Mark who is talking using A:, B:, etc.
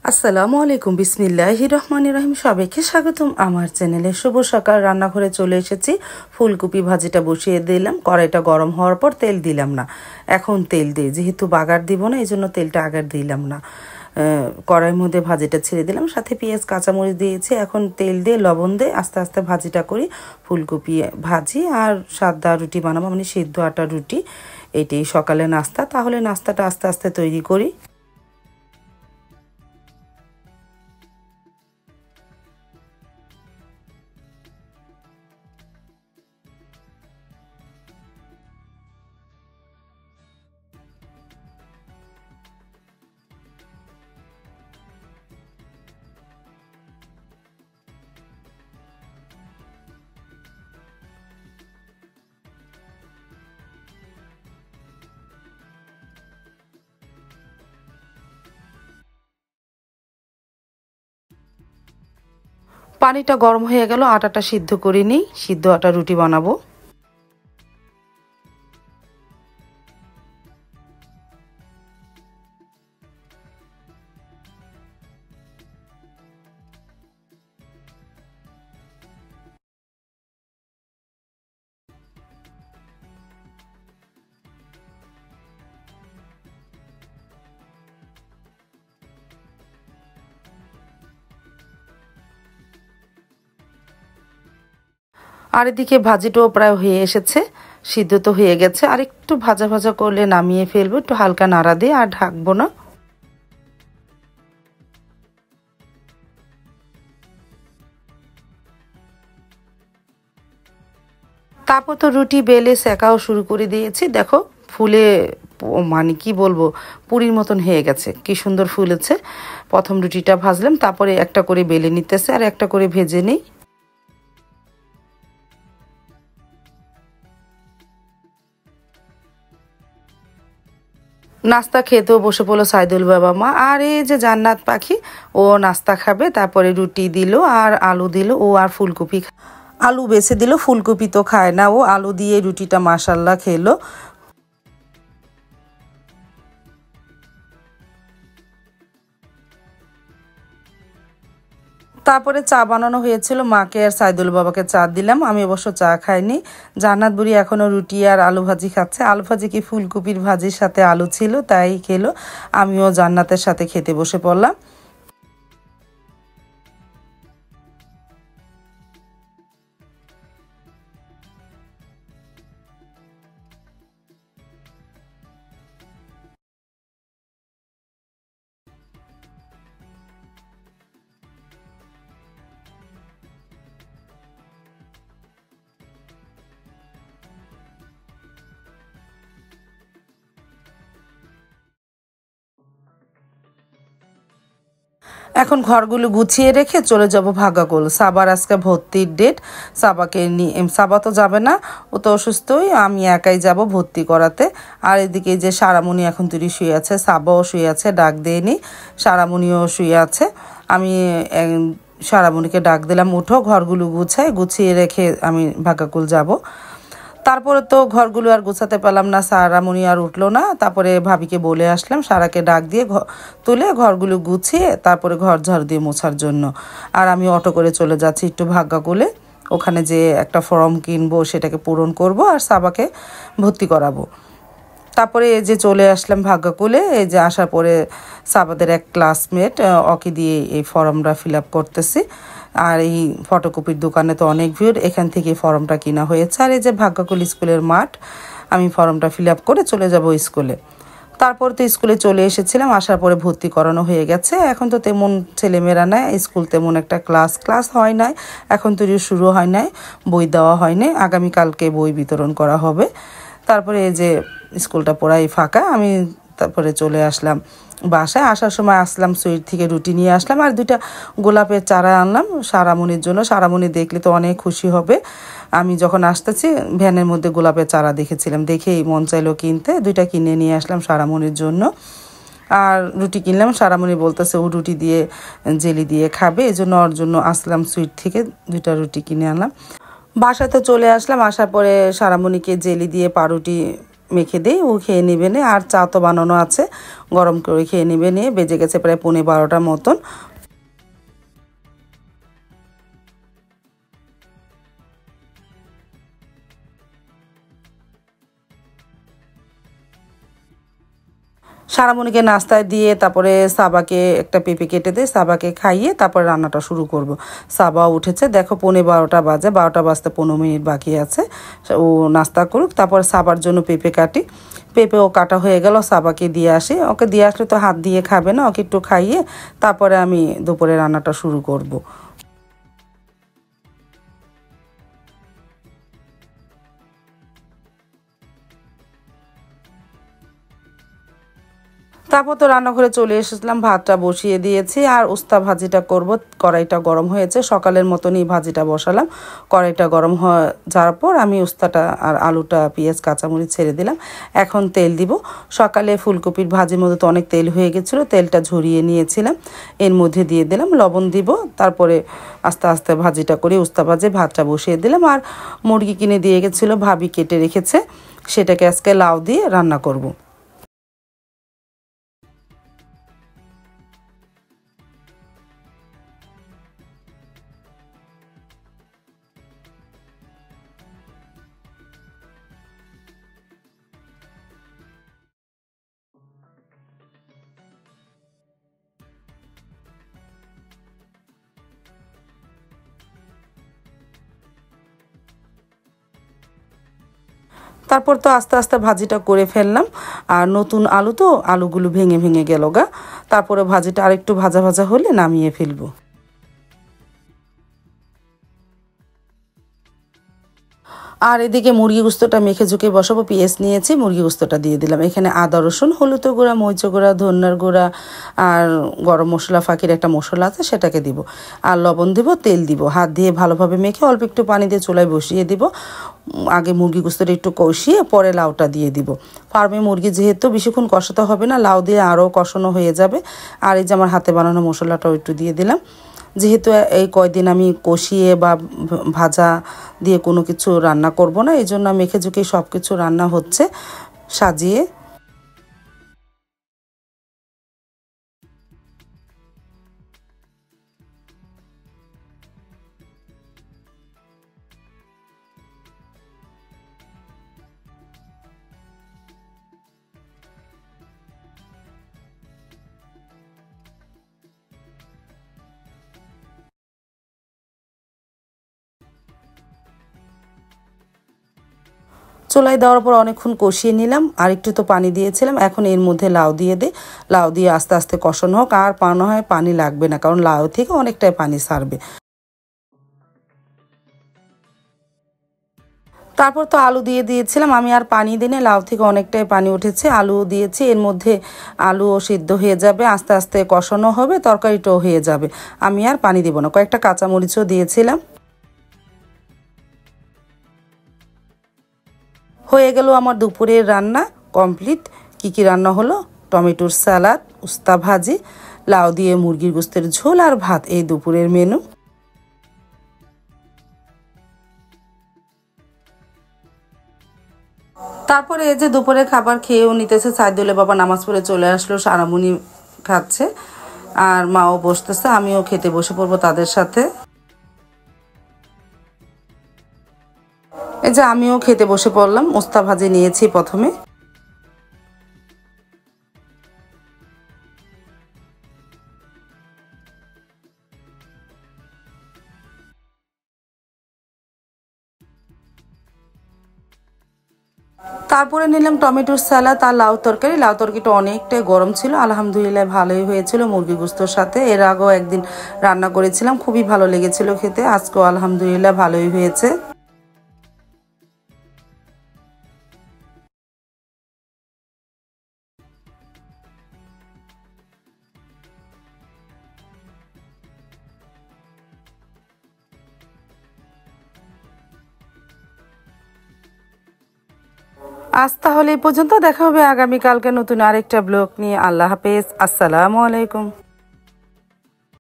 A: আসসালামু আলাইকুম বিসমিল্লাহির রহমানির রহিম। সবাইকে স্বাগতম আমার চ্যানেলে। শুভ সকাল। রান্নাঘরে চলে এসেছি। ফুলকপি ভাজিটা বসিয়ে দিলাম। কড়াইটা গরম হওয়ার পর তেল দিলাম না, এখন তেল দিই, যেহেতু বাগার দিব না এই জন্য তেলটা আগার দিলাম না। কড়াইয়ের মধ্যে ভাজিটা ছেড়ে দিলাম, সাথে পেঁয়াজ কাঁচামরিচ দিয়েছি। এখন তেল দিয়ে লবণ দিয়ে আস্তে আস্তে ভাজিটা করি। ফুলকপি ভাজি আর সাদা রুটি বানাবো, মানে সিদ্ধ আটা রুটি। এটাই সকালে নাস্তা। তাহলে নাস্তাটা আস্তে আস্তে তৈরি করি। পানিটা গরম হয়ে গেল, আটাটা সিদ্ধ করে নিই। সিদ্ধ আটা রুটি বানাবো। আর এদিকে ভাজিটাও প্রায় হয়ে এসেছে, সিদ্ধ তো হয়ে গেছে। আর একটু ভাজা ভাজা করলে নামিয়ে ফেলবো, একটু হালকা নাড়া দিয়ে, আর ঢাকবো না। তারপর তো রুটি বেলে সেকাও শুরু করে দিয়েছি। দেখো ফুলে, মানে কি বলবো, পুরীর মতন হয়ে গেছে, কি সুন্দর ফুলেছে। প্রথম রুটিটা ভাজলাম, তারপরে একটা করে বেলে নিতেছে আর একটা করে ভেজে নিই। নাস্তা খেতেও বসে পড়লো সাইদুল বাবা মা। আর এই যে জান্নাত পাখি, ও নাস্তা খাবে। তারপরে রুটি দিল আর আলু দিল। ও আর ফুলকপি, আলু বেছে দিল, ফুলকপি তো খায় না ও। আলু দিয়ে রুটিটা মাশাল্লাহ খেলো। তারপরে চা বানানো হয়েছিল, মাকে আর সাইদুল বাবাকে চা দিলাম। আমি অবশ্য চা খাইনি। জান্নাত বুড়ি এখনও রুটি আর আলু ভাজি খাচ্ছে। আলু ভাজি কি ফুলকপির ভাজির সাথে আলু ছিল, তাই খেলো। আমিও জান্নাতের সাথে খেতে বসে পড়লাম। এখন ঘরগুলো গুছিয়ে রেখে চলে যাব ভাগাকুল। সাবার আজকে ভর্তির ডেট। সাবাকে নিয়ে, সাবা তো যাবে না, ও তো অসুস্থই, আমি একাই যাব ভর্তি করাতে। আর এদিকে যে সারামণি এখন তুই শুয়ে আছে, সাবাও শুয়ে আছে, ডাক দিয়ে নি। সারামণিও শুয়ে আছে। আমি সারামণিকে ডাক দিলাম, উঠো, ঘরগুলো গুছিয়ে রেখে আমি ভাগাকুল যাব। তারপরে তো ঘরগুলো আর গোছাতে পারলাম না, সারামণি আর উঠলো না। তারপরে ভাবিকে বলে আসলাম সারাকে ডাক দিয়ে তুলে ঘরগুলো গুছিয়ে তারপরে ঘর ঝাড়ু দিয়ে মোছার জন্য। আর আমি অটো করে চলে যাচ্ছি একটু ভাগ্যাকুলে। ওখানে যে একটা ফর্ম কিনবো, সেটাকে পূরণ করব আর সাবাকে ভর্তি করাবো। তারপরে এই যে চলে আসলাম ভাগ্যাকুলে। এই যে আসার পরে সাবাদের এক ক্লাসমেট ওকে দিয়ে এই ফর্মটা ফিল আপ করতেছি। আর এই ফটোকপির দোকানে তো অনেক ভিড়, এখান থেকে ফর্মটা কিনা হয়েছে। আর এই যে ভাগ্যাকুল স্কুলের মাঠ, আমি ফর্মটা ফিল আপ করে চলে যাব স্কুলে। তারপর তো স্কুলে চলে এসেছিলাম। আসার পরে ভর্তি করানো হয়ে গেছে। এখন তো তেমন ছেলেমেয়েরা নাই, স্কুল তেমন একটা ক্লাস হয় নাই, এখন তো শুরু হয় নাই, বই দেওয়া হয় নাই। আগামীকালকে বই বিতরণ করা হবে। তারপরে এই যে স্কুলটা পুরাই ফাঁকা। আমি তারপরে চলে আসলাম বাসায়। আসার সময় আসলাম সুইট থেকে রুটি নিয়ে আসলাম আর 2টা গোলাপের চারা আনলাম সারামণির জন্য। সারামণি দেখলে তো অনেক খুশি হবে। আমি যখন আসতেছি ভ্যানের মধ্যে গোলাপের চারা দেখেছিলাম, দেখেই মন চাইলো কিনতে। 2টা কিনে নিয়ে আসলাম সারামণির জন্য। আর রুটি কিনলাম। সারামণি বলতেছে ও রুটি দিয়ে জেলি দিয়ে খাবে, এই জন্য ওর জন্য আসলাম সুইট থেকে 2টা রুটি কিনে আনলাম। বাসাতে চলে আসলাম। আসার পরে সারামণিকে জেলি দিয়ে পাউরুটি মেখে দিই, ও খেয়ে নেবে নে। আর চা তো বানানো আছে, গরম করে খেয়ে নেবে নিয়ে। বেজে গেছে প্রায় 11:15 মতন। সারামণিকে নাস্তায় দিয়ে তারপরে সাবাকে একটা পেঁপে কেটে দিয়ে সাবাকে খাইয়ে তারপরে রান্নাটা শুরু করব। সাবাও উঠেছে, দেখো 11:15 বাজে, 12টা বাজতে 15 মিনিট বাকি আছে। ও নাস্তা করুক, তারপর সাবার জন্য পেঁপে কাটি। পেঁপেও কাটা হয়ে গেল, সাবাকে দিয়ে আসি। ওকে দিয়ে আসলে তো হাত দিয়ে খাবে না, ওকে একটু খাইয়ে তারপরে আমি দুপুরে রান্নাটা শুরু করব। তারপর তো রান্নাঘরে চলে এসেছিলাম, ভাতটা বসিয়ে দিয়েছি আর উস্তা ভাজিটা করব। কড়াইটা গরম হয়েছে, সকালের মতনই ভাজিটা বসালাম। কড়াইটা গরম হয়ে যাওয়ার পর আমি উস্তাটা আর আলুটা, পেঁয়াজ, কাঁচামরিচ ছেড়ে দিলাম। এখন তেল দিব। সকালে ফুলকপির ভাজির মধ্যে তো অনেক তেল হয়ে গেছিলো, তেলটা ঝরিয়ে নিয়েছিলাম, এর মধ্যে দিয়ে দিলাম, লবণ দিব। তারপরে আস্তে আস্তে ভাজিটা করে উস্তা ভাজে ভাতটা বসিয়ে দিলাম। আর মুরগি কিনে দিয়ে গেছিলো, ভাবি কেটে রেখেছে, সেটাকে আজকে লাউ দিয়ে রান্না করব। তারপর তো আস্তে আস্তে ভাজিটা করে ফেললাম। আর নতুন আলু তো, আলুগুলো ভেঙে ভেঙে গেল গা। তারপরে ভাজিটা আরেকটু ভাজা ভাজা হলে নামিয়ে ফেলবো। আর এদিকে মুরগি গুস্তটা মেখে ঝুঁকে বসাবো। পেঁয়াজ নিয়েছি, মুরগি গুস্তটা দিয়ে দিলাম। এখানে আদা রসুন, হলুদ গুঁড়া, মরিচ গুঁড়া, ধনিয়ার গুঁড়া আর গরম মশলা ফাঁকির একটা মশলা আছে সেটাকে দিব। আর লবণ দিব, তেল দিব। হাত দিয়ে ভালোভাবে মেখে অল্প একটু পানি দিয়ে চুলায় বসিয়ে দিব। আগে মুরগি গুস্তটা একটু কষিয়ে পরে লাউটা দিয়ে দিব। ফার্মে মুরগি যেহেতু বেশিক্ষণ কষাতে হবে না, লাউ দিয়ে আরও কষানো হয়ে যাবে। আর এই যে আমার হাতে বানানো মশলাটাও একটু দিয়ে দিলাম। যেহেতু এই কয়দিন আমি কষিয়ে বা ভাজা দিয়ে কোনো কিছু রান্না করব না, এই জন্য মেখে ঝুঁকে সব কিছু রান্না হচ্ছে সাজিয়ে। চুলায় দেওয়ার পর অনেকক্ষণ কষিয়ে নিলাম। আর একটু তো পানি দিয়েছিলাম, এখন এর মধ্যে লাউ দিয়ে দিই। লাউ দিয়ে আস্তে আস্তে কষানো হোক। আর পানো হয় পানি লাগবে না, কারণ লাউ থেকে অনেকটাই পানি ছাড়বে। তারপর তো আলু দিয়ে দিয়েছিলাম আমি, আর পানি দিনে লাউ থেকে অনেকটাই পানি উঠেছে। আলু দিয়েছি, এর মধ্যে আলুও সিদ্ধ হয়ে যাবে, আস্তে আস্তে কষানো হবে, তরকারিটাও হয়ে যাবে। আমি আর পানি দিব না। কয়েকটা কাঁচামরিচও দিয়েছিলাম। হয়ে গেল আমার দুপুরের রান্না কমপ্লিট। কি কি রান্না হলো? টমেটোর স্যালাড, উস্তা ভাজি, লাউ দিয়ে মুরগির গোস্তের ঝোল আর ভাত, এই দুপুরের মেনু। তারপরে এই যে দুপুরে খাবার খেয়েও নিতেছে। সাইদুলের বাবা নামাজ পড়ে চলে আসলো, সারামণি খাচ্ছে আর মাও বসতেছে। আমিও খেতে বসে পড়বো তাদের সাথে। এই যে আমিও খেতে বসে পড়লাম। উস্তা ভাজি নিয়েছি প্রথমে। তারপরে নিলাম টমেটোর স্যালাড আর লাউ তরকারি। লাউ তরকারিটা অনেকটাই গরম ছিল, আলহামদুলিল্লাহ ভালোই হয়েছিল মুরগি গোস্তর সাথে। এর আগেও একদিন রান্না করেছিলাম, খুবই ভালো লেগেছিল খেতে। আজকেও আলহামদুলিল্লাহ ভালোই হয়েছে। আজ তাহলে এই পর্যন্ত, দেখা হবে আগামীকালকে নতুন আরেকটা ব্লগ নিয়ে। আল্লাহ হাফেজ, আসসালামু আলাইকুম।